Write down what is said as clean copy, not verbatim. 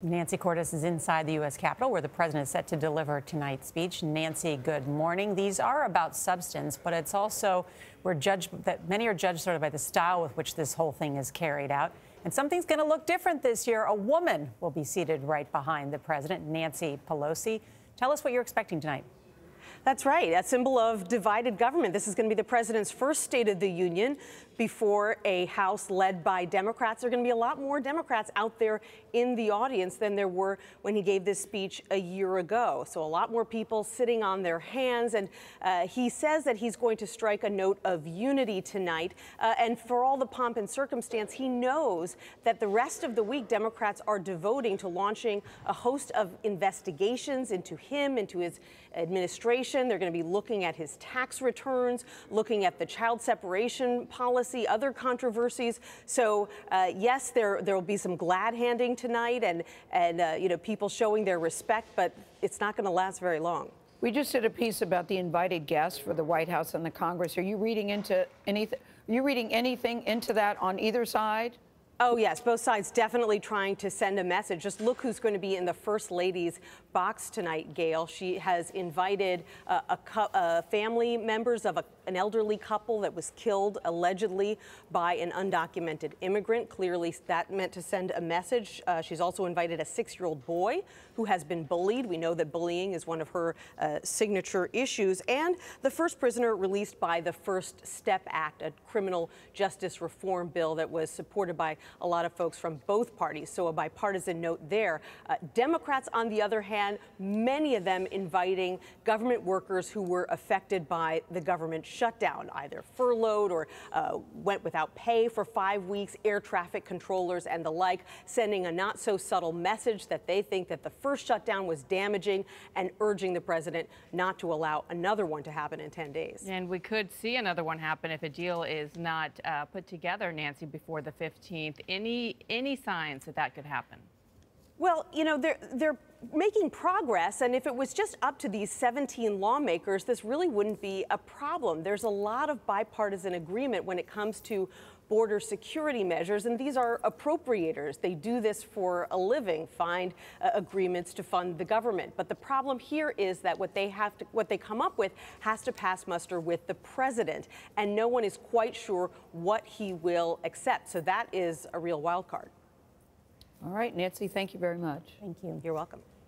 Nancy Cordes is inside the U.S. Capitol, where the president is set to deliver tonight's speech. Nancy, good morning. These are about substance, but it's also many are judged sort of by the style with which this whole thing is carried out. And something's going to look different this year. A woman will be seated right behind the president, Nancy Pelosi. Tell us what you're expecting tonight. That's right, a symbol of divided government. This is going to be the president's first State of the Union before a House led by Democrats. There are going to be a lot more Democrats out there in the audience than there were when he gave this speech a year ago. So a lot more people sitting on their hands. And he says that he's going to strike a note of unity tonight. And for all the pomp and circumstance, he knows that the rest of the week Democrats are devoting to launching a host of investigations into him, into his administration. They're going to be looking at his tax returns, looking at the child separation policy, other controversies. So yes, there will be some glad handing tonight and people showing their respect, but it's not going to last very long. We just did a piece about the invited guests for the White House and the Congress. Are you reading into anything? Are you reading anything into that on either side? Oh, yes, both sides definitely trying to send a message. Just look who's going to be in the First Lady's box tonight, Gayle. She has invited family members of an elderly couple that was killed allegedly by an undocumented immigrant. Clearly, that meant to send a message. She's also invited a 6-year-old boy who has been bullied. We know that bullying is one of her signature issues. And the first prisoner released by the First Step Act, a criminal justice reform bill that was supported by a lot of folks from both parties, so a bipartisan note there. Democrats, on the other hand, many of them inviting government workers who were affected by the government shutdown, either furloughed or went without pay for 5 weeks, air traffic controllers and the like, sending a not so subtle message that they think that the first shutdown was damaging and urging the president not to allow another one to happen in 10 days. And we could see another one happen if a deal is not put together, Nancy, before the 15th. Any signs that that could happen? Well, they're making progress, and if it was just up to these 17 lawmakers, this really wouldn't be a problem. There's a lot of bipartisan agreement when it comes to border security measures, and these are appropriators. They do this for a living, find agreements to fund the government. But the problem here is that what they come up with has to pass muster with the president, and no one is quite sure what he will accept. So that is a real wild card. All right, Nancy, thank you very much. Thank you. You're welcome.